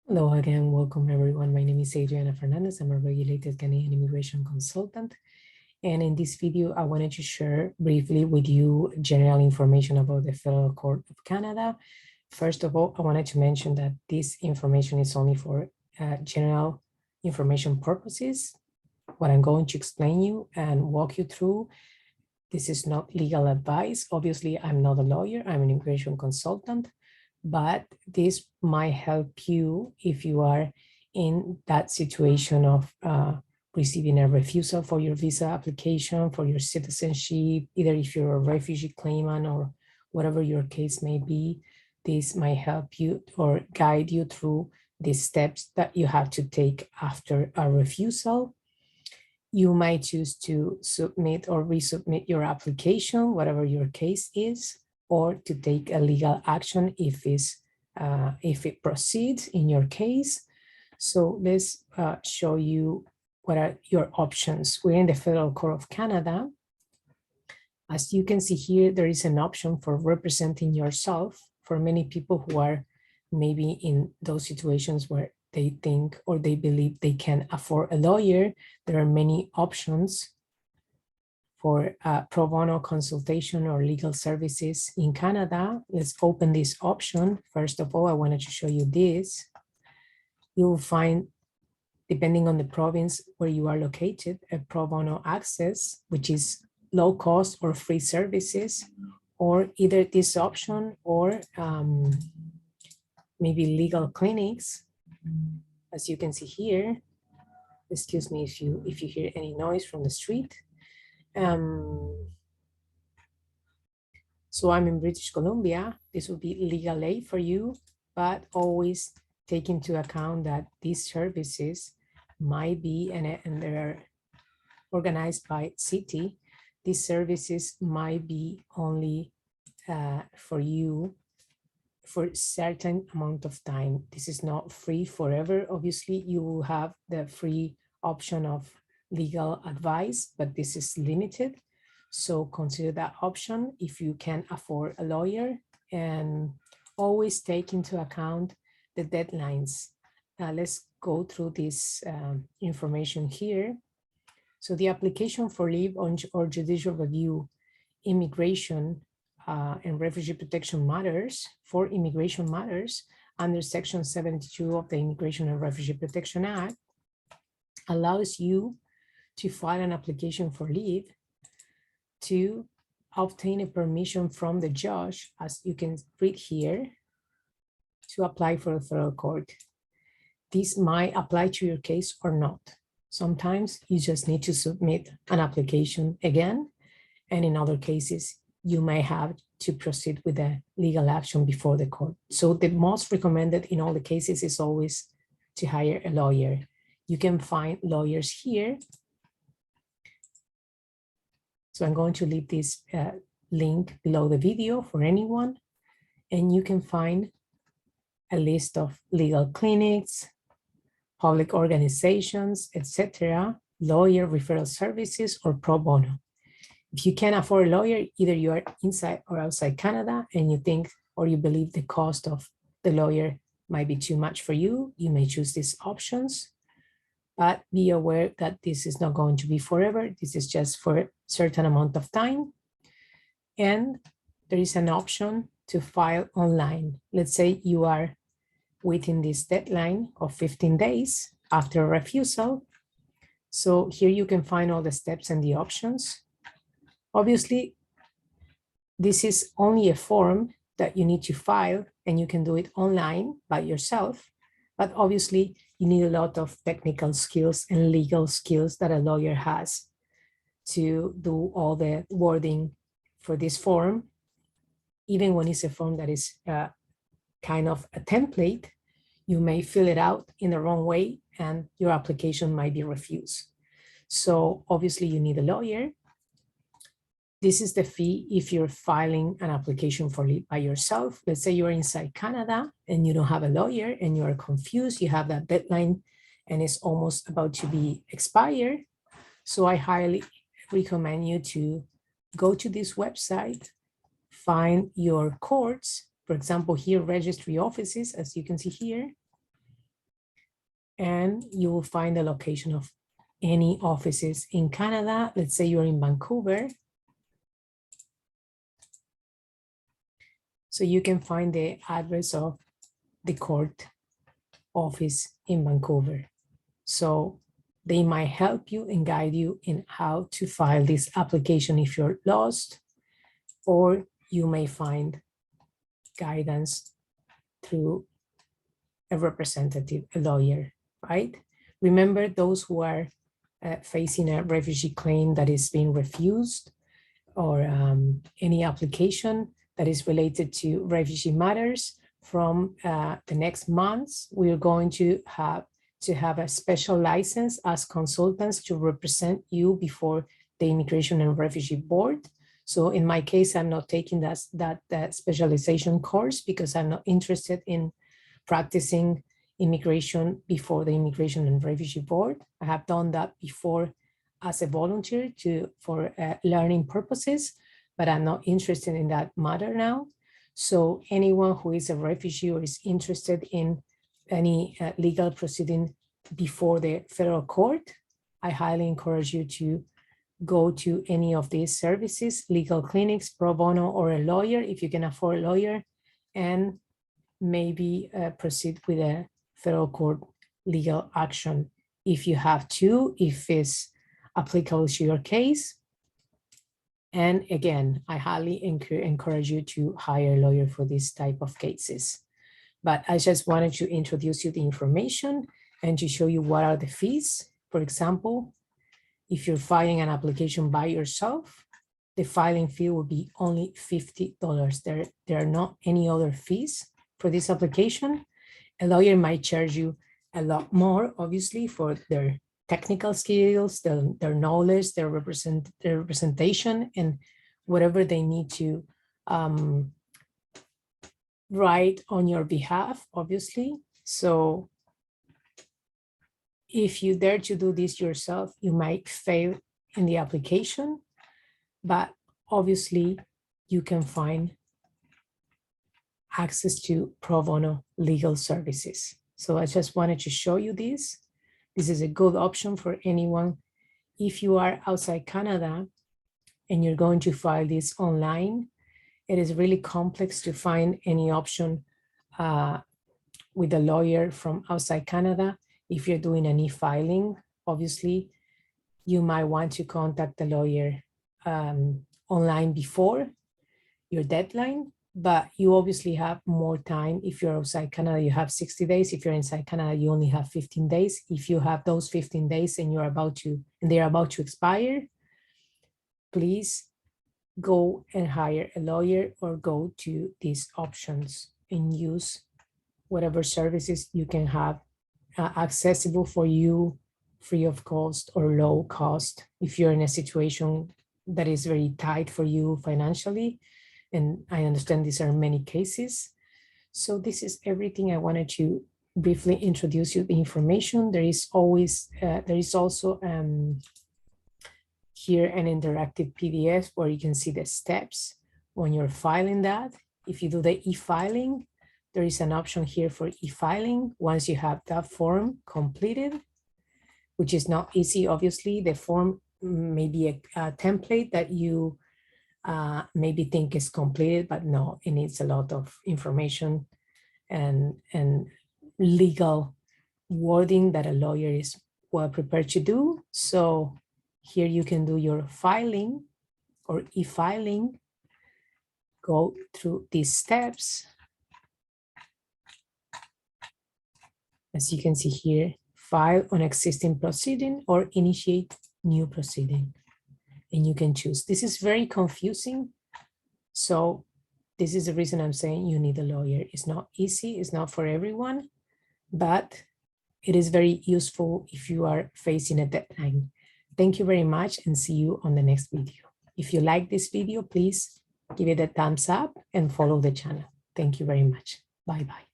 Hello again, welcome everyone. My name is Adriana Fernandez. I'm a regulated Canadian immigration consultant. And in this video, I wanted to share briefly with you general information about the Federal Court of Canada. First of all, I wanted to mention that this information is only for general information purposes. What I'm going to explain you and walk you through, this is not legal advice. Obviously, I'm not a lawyer, I'm an immigration consultant, but this might help you if you are in that situation of receiving a refusal for your visa application, for your citizenship, either if you're a refugee claimant or whatever your case may be. This might help you or guide you through the steps that you have to take after a refusal. You might choose to submit or resubmit your application, whatever your case is, or to take a legal action if it proceeds in your case. So let's show you what are your options. We're in the Federal Court of Canada. As you can see here, there is an option for representing yourself for many people who are maybe in those situations where they think or they believe they can afford a lawyer. There are many options for pro bono consultation or legal services in Canada. Let's open this option. First of all, I wanted to show you this. You will find, depending on the province where you are located, a pro bono access, which is low cost or free services, or either this option or maybe legal clinics. As you can see here, excuse me if you hear any noise from the street. So I'm in British Columbia. This will be legal aid for you, but always take into account that these services might be, and they're organized by city, these services might be only for you for a certain amount of time. This is not free forever. Obviously, you will have the free option of legal advice, but this is limited. So consider that option if you can afford a lawyer, and always take into account the deadlines. Let's go through this information here. So the application for leave or judicial review, immigration and refugee protection matters for immigration matters under Section 72 of the Immigration and Refugee Protection Act allows you to file an application for leave to obtain a permission from the judge, as you can read here, to apply for a federal court. This might apply to your case or not. Sometimes you just need to submit an application again, and in other cases, you may have to proceed with a legal action before the court. So the most recommended in all the cases is always to hire a lawyer. You can find lawyers here. So I'm going to leave this link below the video for anyone, and you can find a list of legal clinics, public organizations, etc., lawyer referral services, or pro bono. If you can't afford a lawyer, either you are inside or outside Canada and you think or you believe the cost of the lawyer might be too much for you, you may choose these options. But be aware that this is not going to be forever. This is just for a certain amount of time. And there is an option to file online. Let's say you are within this deadline of 15 days after a refusal. So here you can find all the steps and the options. Obviously, this is only a form that you need to file, and you can do it online by yourself. But obviously, you need a lot of technical skills and legal skills that a lawyer has to do all the wording for this form. Even when it's a form that is kind of a template, you may fill it out in the wrong way and your application might be refused. So obviously you need a lawyer. This is the fee if you're filing an application for leave by yourself. Let's say you're inside Canada and you don't have a lawyer and you're confused, you have that deadline and it's almost about to be expired. So I highly recommend you to go to this website, find your courts, for example, here, registry offices, as you can see here, and you will find the location of any offices in Canada. Let's say you're in Vancouver. So you can find the address of the court office in Vancouver. So they might help you and guide you in how to file this application if you're lost, or you may find guidance through a representative, a lawyer, right? Remember, those who are facing a refugee claim that is being refused, or any application that is related to refugee matters, from the next months, we're going to have a special license as consultants to represent you before the Immigration and Refugee Board. So in my case, I'm not taking that specialization course because I'm not interested in practicing immigration before the Immigration and Refugee Board. I have done that before as a volunteer for learning purposes, but I'm not interested in that matter now. So anyone who is a refugee or is interested in any legal proceeding before the federal court, I highly encourage you to go to any of these services, legal clinics, pro bono, or a lawyer if you can afford a lawyer, and maybe proceed with a federal court legal action if you have to, if it's applicable to your case. And again, I highly encourage you to hire a lawyer for this type of cases. But I just wanted to introduce you the information and to show you what are the fees. For example, if you're filing an application by yourself, the filing fee will be only $50. There are not any other fees for this application. A lawyer might charge you a lot more, obviously, for their technical skills, their knowledge, their representation, and whatever they need to write on your behalf, obviously. So if you dare to do this yourself, you might fail in the application, but obviously you can find access to pro bono legal services. So I just wanted to show you this. This is a good option for anyone. If you are outside Canada and you're going to file this online, it is really complex to find any option with a lawyer from outside Canada. If you're doing any filing, obviously, you might want to contact the lawyer online before your deadline, but you obviously have more time. If you're outside Canada, you have 60 days. If you're inside Canada, you only have 15 days. If you have those 15 days and they're about to expire, please go and hire a lawyer or go to these options and use whatever services you can have accessible for you, free of cost or low cost, if you're in a situation that is very tight for you financially. And I understand these are many cases. So this is everything I wanted to briefly introduce you the information. There is also here an interactive PDF where you can see the steps when you're filing that. If you do the e-filing, there is an option here for e-filing. Once you have that form completed, which is not easy, obviously, the form may be a template that you maybe think is completed, but no, it needs a lot of information and legal wording that a lawyer is well prepared to do. So here you can do your filing or e-filing, go through these steps. As you can see here, file on existing proceeding or initiate new proceeding. And you can choose. This is very confusing. So this is the reason I'm saying you need a lawyer. It's not easy, it's not for everyone, but it is very useful if you are facing a deadline. Thank you very much and see you on the next video. If you like this video, please give it a thumbs up and follow the channel. Thank you very much. Bye-bye.